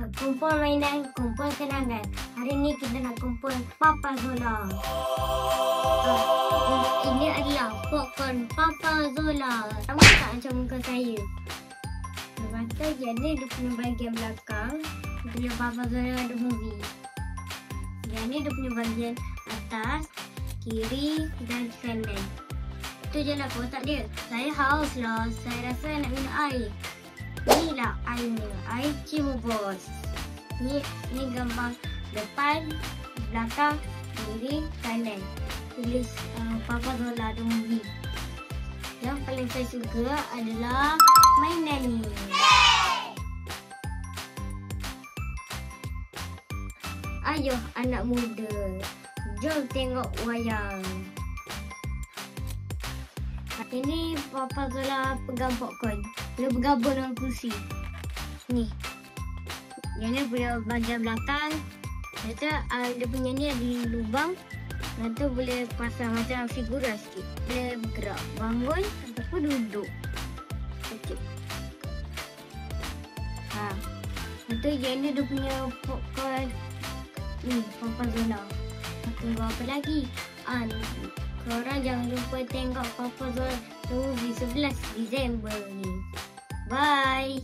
Kumpul mainan, kumpul kenangan. Hari ni kita nak kumpul Papa Zola. Ini adalah popcorn Papa Zola. Sama tak macam muka saya? Lepas tu jadi dia punya bahagian belakang. Dia punya Papa Zola ada movie. Jadi dia punya bahagian atas, kiri dan kanan. Itu je lah kotak dia. Saya haus lah. Saya rasa nak minum air. Inilah airnya. Air Cimubos. Ni gambar depan, belakang, kiri, kanan. Tulis Papa Zola ada movie. Yang paling saya suka adalah mainan ni. Ayuh anak muda, jom tengok wayang. Ini Papa Zola pegang popcorn. Dia bergabung dengan kursi. Ni. Yang ni punya bahagian belakang. Dia punya ni ada lubang. Lepas tu boleh pasang macam figura sikit. Boleh bergerak, bangun ataupun duduk. Okey. Lepas tu yang ni dia punya popcorn. Ni Papa Zola. Tunggu apa lagi? Korang jangan lupa tengok Papa Zola movie 11 Disember ni. Bye.